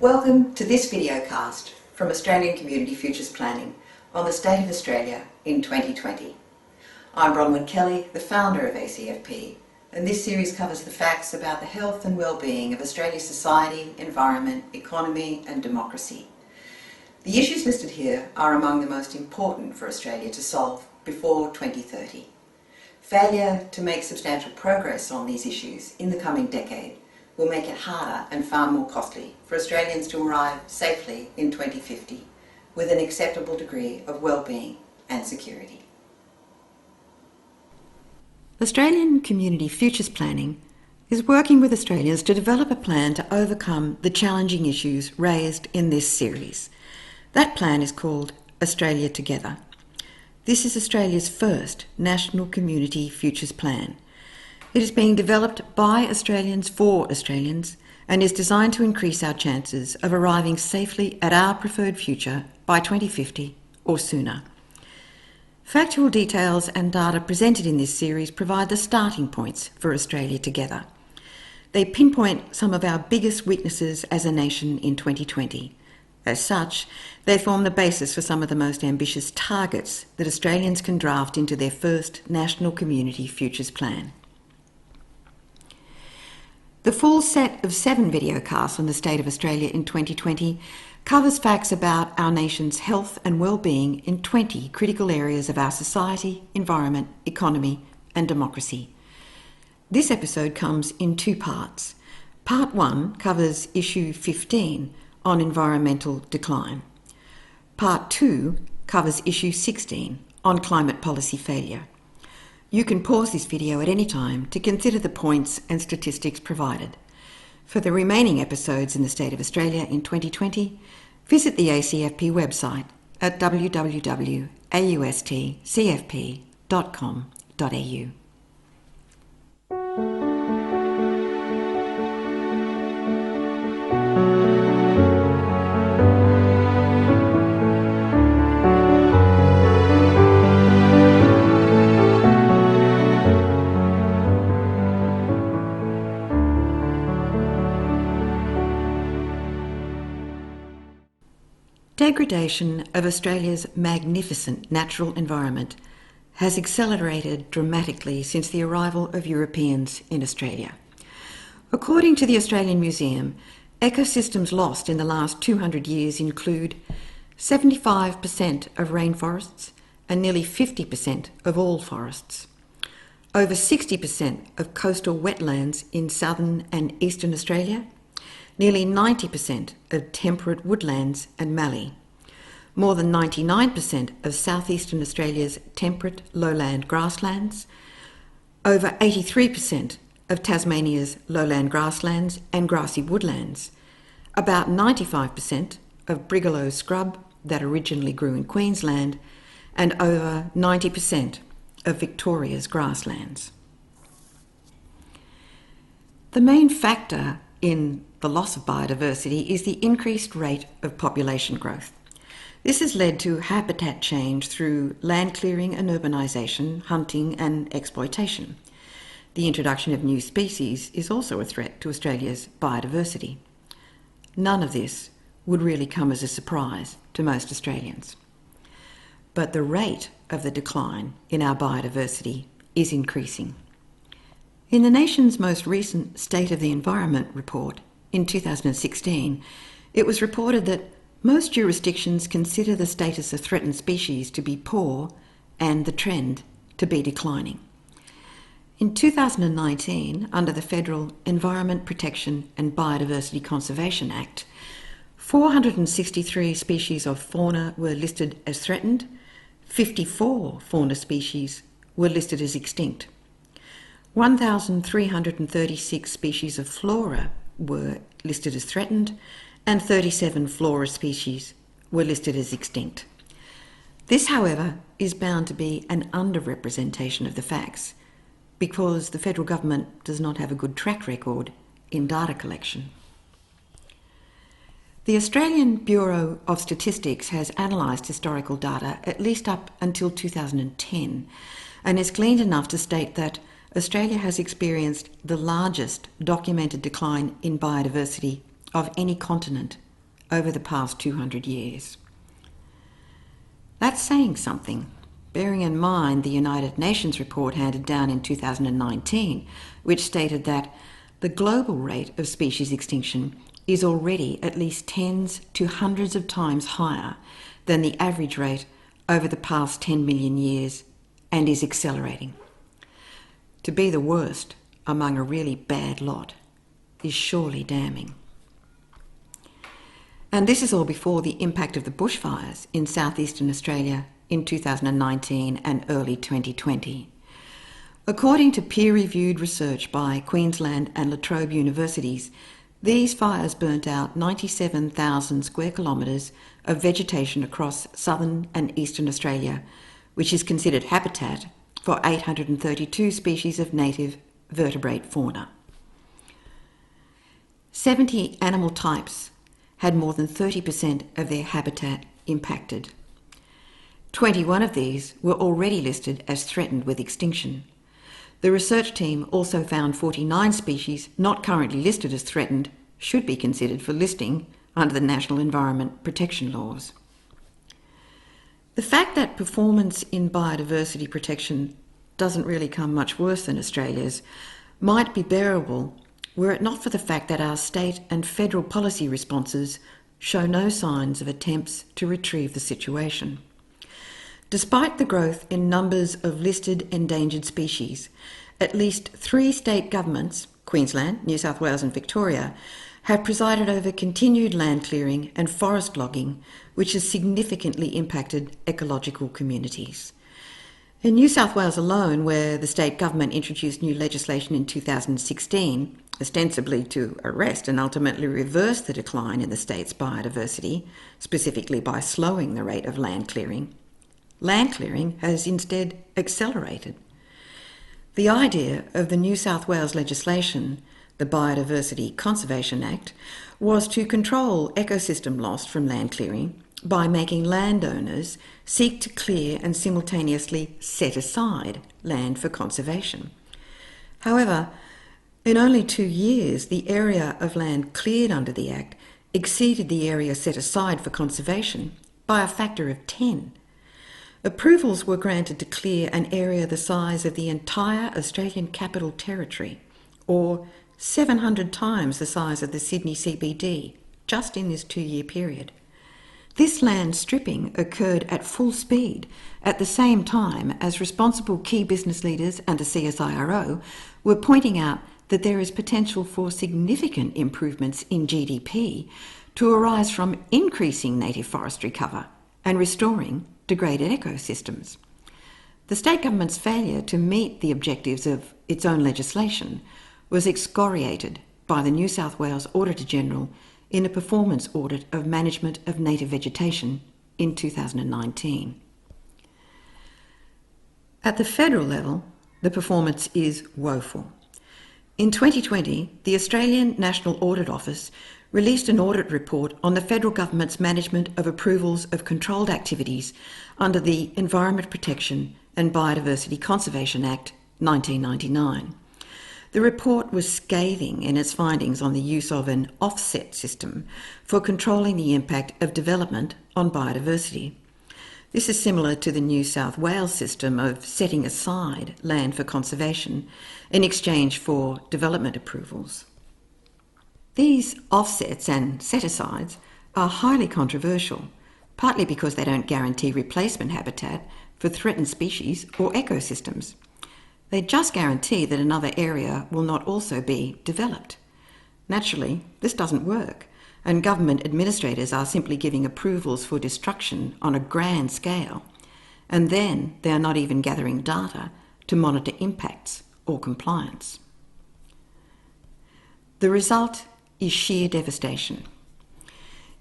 Welcome to this videocast from Australian Community Futures Planning on the State of Australia in 2020. I'm Bronwyn Kelly, the founder of ACFP, and this series covers the facts about the health and well-being of Australia's society, environment, economy and democracy. The issues listed here are among the most important for Australia to solve before 2030. Failure to make substantial progress on these issues in the coming decade will make it harder and far more costly for Australians to arrive safely in 2050 with an acceptable degree of well-being and security. Australian Community Futures Planning is working with Australians to develop a plan to overcome the challenging issues raised in this series. That plan is called Australia Together. This is Australia's first National Community Futures Plan. It is being developed by Australians for Australians and is designed to increase our chances of arriving safely at our preferred future by 2050 or sooner. Factual details and data presented in this series provide the starting points for Australia Together. They pinpoint some of our biggest weaknesses as a nation in 2020. As such, they form the basis for some of the most ambitious targets that Australians can draft into their first National Community Futures Plan. The full set of 7 videocasts on the State of Australia in 2020 covers facts about our nation's health and well-being in 20 critical areas of our society, environment, economy and democracy. This episode comes in 2 parts. Part 1 covers issue 15 on environmental decline. Part 2 covers issue 16 on climate policy failure. You can pause this video at any time to consider the points and statistics provided. For the remaining episodes in the State of Australia in 2020, visit the ACFP website at www.austcfp.com.au. Degradation of Australia's magnificent natural environment has accelerated dramatically since the arrival of Europeans in Australia. According to the Australian Museum, ecosystems lost in the last 200 years include 75% of rainforests and nearly 50% of all forests, over 60% of coastal wetlands in southern and eastern Australia, nearly 90% of temperate woodlands and mallee, more than 99% of southeastern Australia's temperate lowland grasslands, over 83% of Tasmania's lowland grasslands and grassy woodlands, about 95% of brigalow scrub that originally grew in Queensland, and over 90% of Victoria's grasslands. The main factor in the loss of biodiversity is the increased rate of population growth. This has led to habitat change through land clearing and urbanisation, hunting and exploitation. The introduction of new species is also a threat to Australia's biodiversity. None of this would really come as a surprise to most Australians. But the rate of the decline in our biodiversity is increasing. In the nation's most recent State of the Environment report in 2016, it was reported that most jurisdictions consider the status of threatened species to be poor and the trend to be declining. In 2019, under the Federal Environment Protection and Biodiversity Conservation Act, 463 species of fauna were listed as threatened, 54 fauna species were listed as extinct. 1,336 species of flora were listed as threatened, and 37 flora species were listed as extinct. This, however, is bound to be an underrepresentation of the facts because the federal government does not have a good track record in data collection. The Australian Bureau of Statistics has analysed historical data at least up until 2010 and is gleaned enough to state that Australia has experienced the largest documented decline in biodiversity of any continent over the past 200 years. That's saying something, bearing in mind the United Nations report handed down in 2019, which stated that the global rate of species extinction is already at least tens to hundreds of times higher than the average rate over the past 10 million years and is accelerating. To be the worst among a really bad lot is surely damning. And this is all before the impact of the bushfires in southeastern Australia in 2019 and early 2020. According to peer-reviewed research by Queensland and La Trobe universities, these fires burnt out 97,000 square kilometres of vegetation across southern and eastern Australia, which is considered habitat for 832 species of native vertebrate fauna. 70 animal types had more than 30% of their habitat impacted. 21 of these were already listed as threatened with extinction. The research team also found 49 species not currently listed as threatened should be considered for listing under the National Environment Protection Laws. The fact that performance in biodiversity protection doesn't really come much worse than Australia's might be bearable were it not for the fact that our state and federal policy responses show no signs of attempts to retrieve the situation. Despite the growth in numbers of listed endangered species, at least 3 state governments, Queensland, New South Wales and Victoria, have presided over continued land clearing and forest logging, which has significantly impacted ecological communities. In New South Wales alone, where the state government introduced new legislation in 2016, ostensibly to arrest and ultimately reverse the decline in the state's biodiversity, specifically by slowing the rate of land clearing has instead accelerated. The idea of the New South Wales legislation, the Biodiversity Conservation Act, was to control ecosystem loss from land clearing by making landowners seek to clear and simultaneously set aside land for conservation. However, in only 2 years, the area of land cleared under the Act exceeded the area set aside for conservation by a factor of 10. Approvals were granted to clear an area the size of the entire Australian Capital Territory, or 700 times the size of the Sydney CBD, just in this 2-year period. This land stripping occurred at full speed at the same time as responsible key business leaders and the CSIRO were pointing out that there is potential for significant improvements in GDP to arise from increasing native forestry cover and restoring degraded ecosystems. The state government's failure to meet the objectives of its own legislation was excoriated by the New South Wales Auditor-General in a performance audit of management of native vegetation in 2019. At the federal level, the performance is woeful. In 2020, the Australian National Audit Office released an audit report on the federal government's management of approvals of controlled activities under the Environment Protection and Biodiversity Conservation Act 1999. The report was scathing in its findings on the use of an offset system for controlling the impact of development on biodiversity. This is similar to the New South Wales system of setting aside land for conservation in exchange for development approvals. These offsets and set-asides are highly controversial, partly because they don't guarantee replacement habitat for threatened species or ecosystems. They just guarantee that another area will not also be developed. Naturally, this doesn't work, and government administrators are simply giving approvals for destruction on a grand scale, and then they are not even gathering data to monitor impacts or compliance. The result is sheer devastation.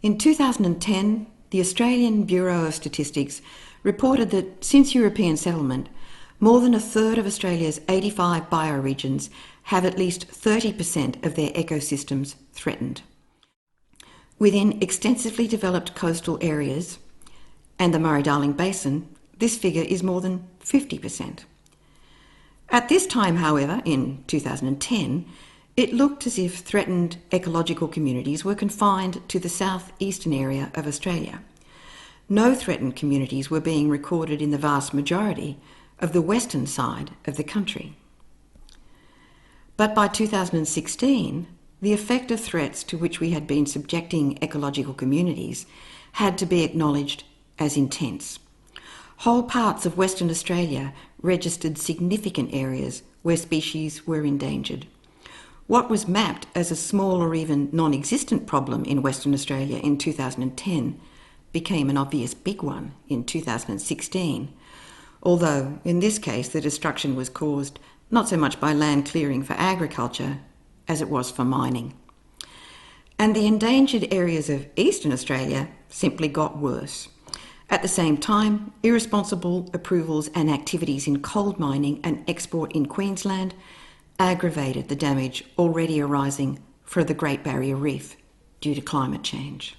In 2010, the Australian Bureau of Statistics reported that since European settlement, more than a third of Australia's 85 bioregions have at least 30% of their ecosystems threatened. Within extensively developed coastal areas and the Murray-Darling Basin, this figure is more than 50%. At this time, however, in 2010, it looked as if threatened ecological communities were confined to the southeastern area of Australia. No threatened communities were being recorded in the vast majority of the western side of the country. But by 2016, the effect of threats to which we had been subjecting ecological communities had to be acknowledged as intense. Whole parts of Western Australia registered significant areas where species were endangered. What was mapped as a small or even non-existent problem in Western Australia in 2010 became an obvious big one in 2016, although in this case the destruction was caused not so much by land clearing for agriculture as it was for mining. And the endangered areas of Eastern Australia simply got worse. At the same time, irresponsible approvals and activities in coal mining and export in Queensland aggravated the damage already arising for the Great Barrier Reef due to climate change.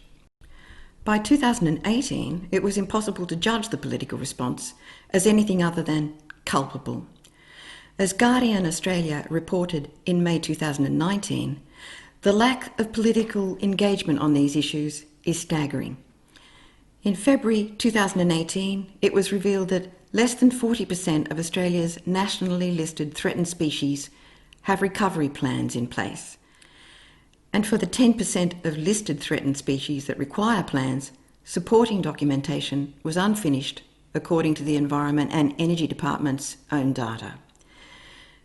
By 2018, it was impossible to judge the political response as anything other than culpable. As Guardian Australia reported in May 2019, the lack of political engagement on these issues is staggering. In February 2018, it was revealed that less than 40% of Australia's nationally listed threatened species have recovery plans in place. And for the 10% of listed threatened species that require plans, supporting documentation was unfinished according to the Environment and Energy Department's own data.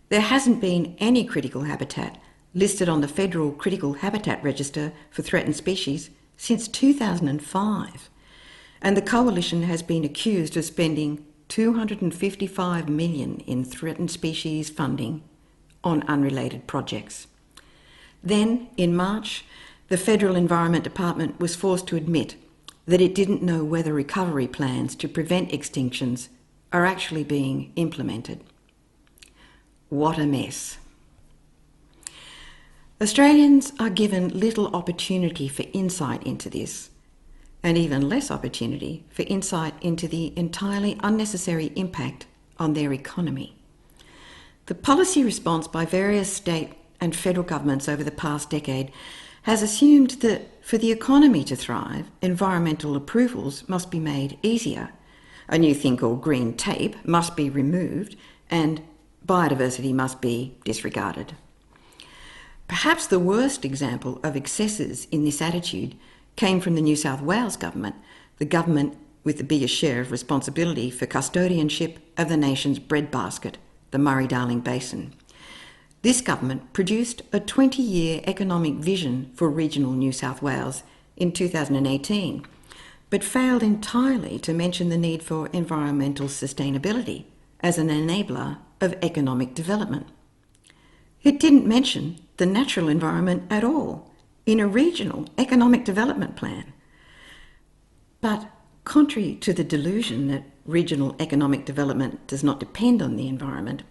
There hasn't been any critical habitat listed on the Federal Critical Habitat Register for threatened species since 2005, and the Coalition has been accused of spending $255 million in threatened species funding on unrelated projects. Then, in March, the Federal Environment Department was forced to admit that it didn't know whether recovery plans to prevent extinctions are actually being implemented. What a mess. Australians are given little opportunity for insight into this, and even less opportunity for insight into the entirely unnecessary impact on their economy. The policy response by various state and federal governments over the past decade has assumed that for the economy to thrive, environmental approvals must be made easier, a new thing called green tape must be removed, and biodiversity must be disregarded. Perhaps the worst example of excesses in this attitude came from the New South Wales government, the government with the biggest share of responsibility for custodianship of the nation's breadbasket, the Murray-Darling Basin. This government produced a 20-year economic vision for regional New South Wales in 2018, but failed entirely to mention the need for environmental sustainability as an enabler of economic development. It didn't mention the natural environment at all in a regional economic development plan. But contrary to the delusion that regional economic development does not depend on the environment,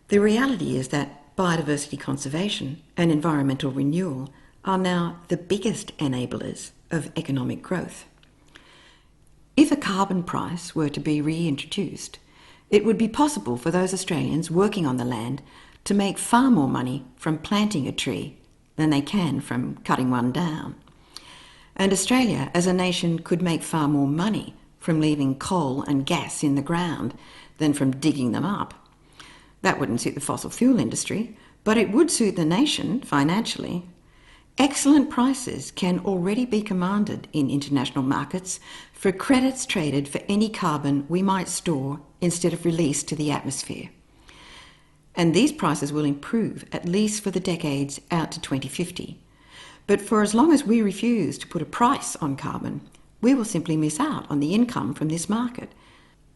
the reality is that biodiversity conservation and environmental renewal are now the biggest enablers of economic growth. If a carbon price were to be reintroduced, it would be possible for those Australians working on the land to make far more money from planting a tree than they can from cutting one down. And Australia as a nation could make far more money from leaving coal and gas in the ground than from digging them up. That wouldn't suit the fossil fuel industry, but it would suit the nation financially. Excellent prices can already be commanded in international markets for credits traded for any carbon we might store instead of release to the atmosphere. And these prices will improve at least for the decades out to 2050. But for as long as we refuse to put a price on carbon, we will simply miss out on the income from this market,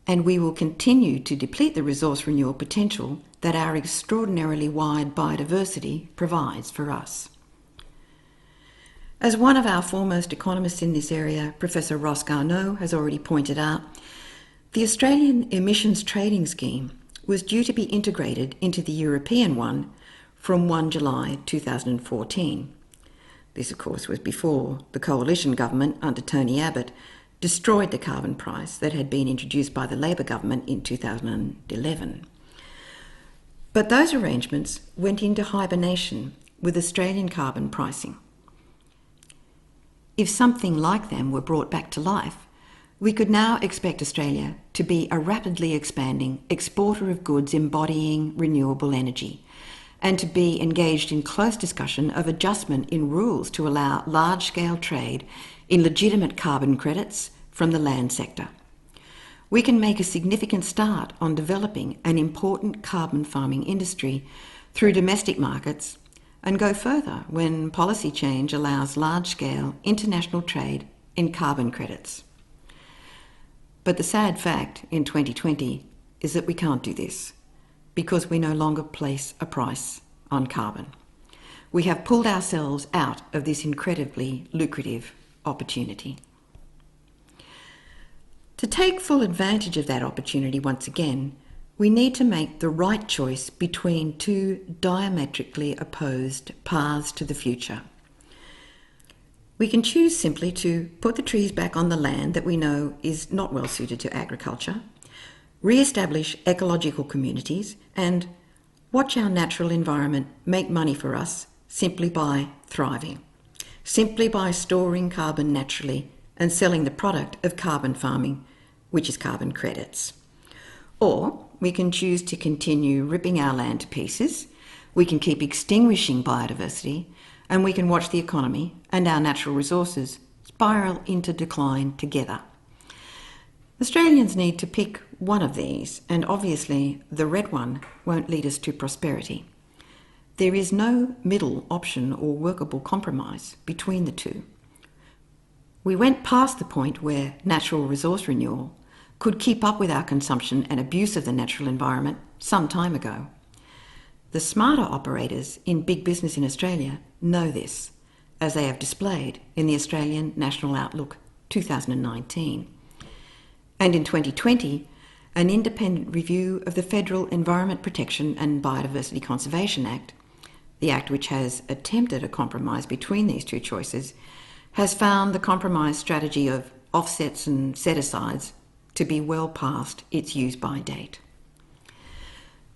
and we will continue to deplete the resource renewal potential that our extraordinarily wide biodiversity provides for us. As one of our foremost economists in this area, Professor Ross Garnaut, has already pointed out, the Australian emissions trading scheme was due to be integrated into the European one from 1 July 2014. This, of course, was before the coalition government under Tony Abbott destroyed the carbon price that had been introduced by the Labor government in 2011. But those arrangements went into hibernation with Australian carbon pricing. If something like them were brought back to life, we could now expect Australia to be a rapidly expanding exporter of goods embodying renewable energy, and to be engaged in close discussion of adjustment in rules to allow large-scale trade in legitimate carbon credits from the land sector. We can make a significant start on developing an important carbon farming industry through domestic markets, and go further when policy change allows large-scale international trade in carbon credits. But the sad fact in 2020 is that we can't do this, because we no longer place a price on carbon. We have pulled ourselves out of this incredibly lucrative opportunity. To take full advantage of that opportunity once again, we need to make the right choice between two diametrically opposed paths to the future. We can choose simply to put the trees back on the land that we know is not well suited to agriculture, re-establish ecological communities, and watch our natural environment make money for us simply by thriving, simply by storing carbon naturally and selling the product of carbon farming, which is carbon credits. Or we can choose to continue ripping our land to pieces, we can keep extinguishing biodiversity, and we can watch the economy and our natural resources spiral into decline together. Australians need to pick one of these, and obviously the red one won't lead us to prosperity. There is no middle option or workable compromise between the two. We went past the point where natural resource renewal could keep up with our consumption and abuse of the natural environment some time ago. The smarter operators in big business in Australia know this, as they have displayed in the Australian National Outlook 2019. And in 2020, an independent review of the Federal Environment Protection and Biodiversity Conservation Act, the act which has attempted a compromise between these two choices, has found the compromise strategy of offsets and set-asides to be well past its use-by date.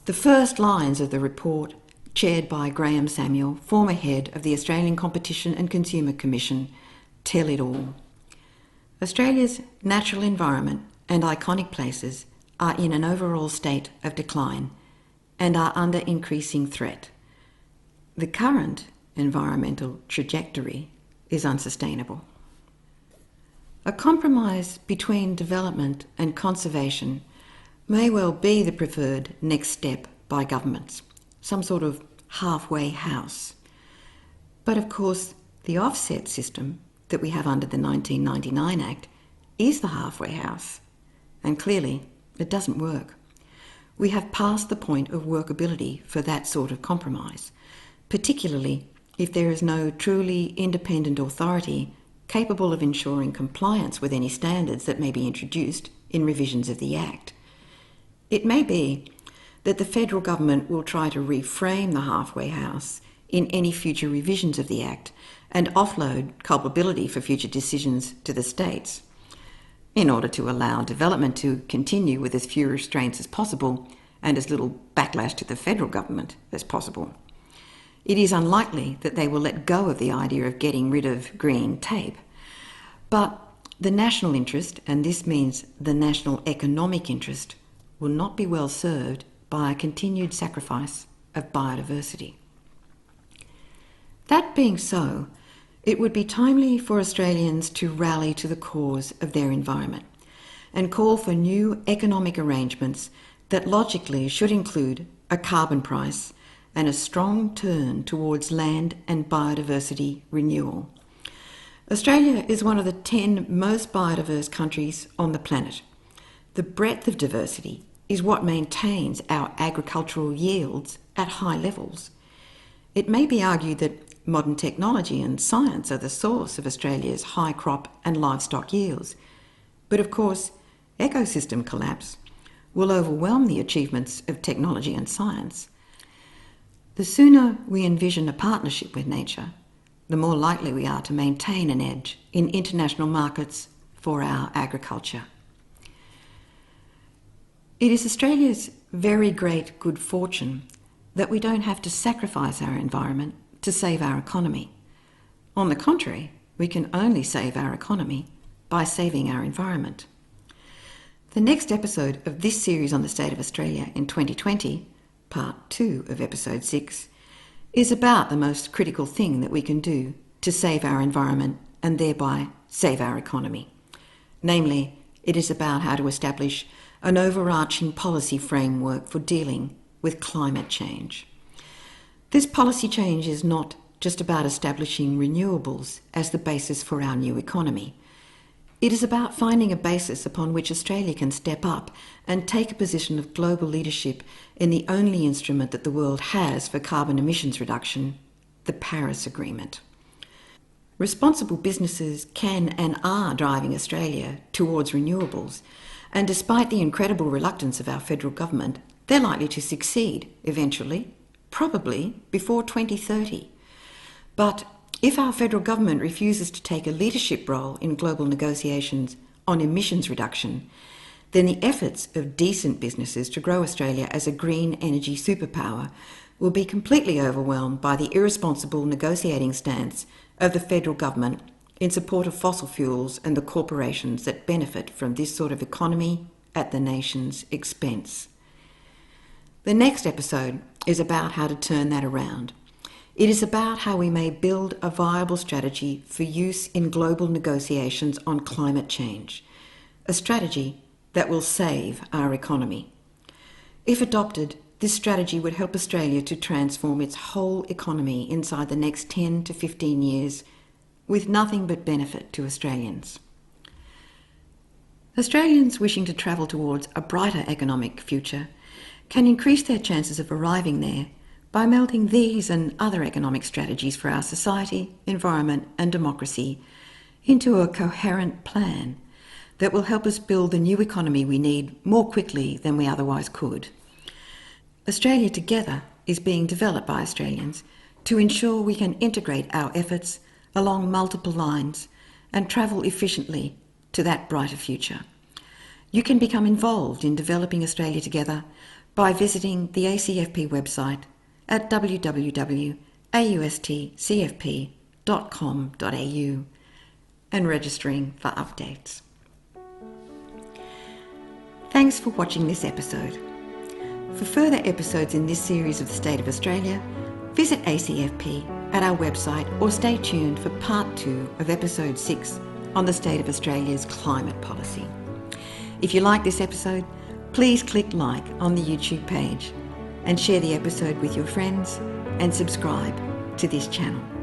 The first lines of the report, chaired by Graham Samuel, former head of the Australian Competition and Consumer Commission, tell it all. Australia's natural environment and iconic places are in an overall state of decline and are under increasing threat. The current environmental trajectory is unsustainable. A compromise between development and conservation may well be the preferred next step by governments, some sort of halfway house. But of course, the offset system that we have under the 1999 Act is the halfway house, and clearly it doesn't work. We have passed the point of workability for that sort of compromise, particularly if there is no truly independent authority capable of ensuring compliance with any standards that may be introduced in revisions of the Act. It may be that the federal government will try to reframe the halfway house in any future revisions of the Act and offload culpability for future decisions to the states, in order to allow development to continue with as few restraints as possible and as little backlash to the federal government as possible. It is unlikely that they will let go of the idea of getting rid of green tape. But the national interest, and this means the national economic interest, will not be well served by a continued sacrifice of biodiversity. That being so, it would be timely for Australians to rally to the cause of their environment and call for new economic arrangements that logically should include a carbon price and a strong turn towards land and biodiversity renewal. Australia is one of the 10 most biodiverse countries on the planet. The breadth of diversity is what maintains our agricultural yields at high levels. It may be argued that modern technology and science are the source of Australia's high crop and livestock yields. But of course, ecosystem collapse will overwhelm the achievements of technology and science. The sooner we envision a partnership with nature, the more likely we are to maintain an edge in international markets for our agriculture. It is Australia's very great good fortune that we don't have to sacrifice our environment to save our economy. On the contrary, we can only save our economy by saving our environment. The next episode of this series on the state of Australia in 2020, part 2 of episode 6, is about the most critical thing that we can do to save our environment and thereby save our economy. Namely, it is about how to establish an overarching policy framework for dealing with climate change. This policy change is not just about establishing renewables as the basis for our new economy. It is about finding a basis upon which Australia can step up and take a position of global leadership in the only instrument that the world has for carbon emissions reduction, the Paris Agreement. Responsible businesses can and are driving Australia towards renewables, and despite the incredible reluctance of our federal government, they're likely to succeed eventually, probably before 2030. But if our federal government refuses to take a leadership role in global negotiations on emissions reduction, then the efforts of decent businesses to grow Australia as a green energy superpower will be completely overwhelmed by the irresponsible negotiating stance of the federal government in support of fossil fuels and the corporations that benefit from this sort of economy at the nation's expense. The next episode is about how to turn that around. It is about how we may build a viable strategy for use in global negotiations on climate change, a strategy that will save our economy. If adopted, this strategy would help Australia to transform its whole economy inside the next 10 to 15 years with nothing but benefit to Australians. Australians wishing to travel towards a brighter economic future can increase their chances of arriving there by melding these and other economic strategies for our society, environment and democracy into a coherent plan that will help us build the new economy we need more quickly than we otherwise could. Australia Together is being developed by Australians to ensure we can integrate our efforts along multiple lines and travel efficiently to that brighter future. You can become involved in developing Australia Together by visiting the ACFP website at www.austcfp.com.au and registering for updates. Thanks for watching this episode. For further episodes in this series of the State of Australia, visit ACFP at our website or stay tuned for part 2 of episode 6 on the state of Australia's climate policy. If you like this episode, please click like on the YouTube page and share the episode with your friends and subscribe to this channel.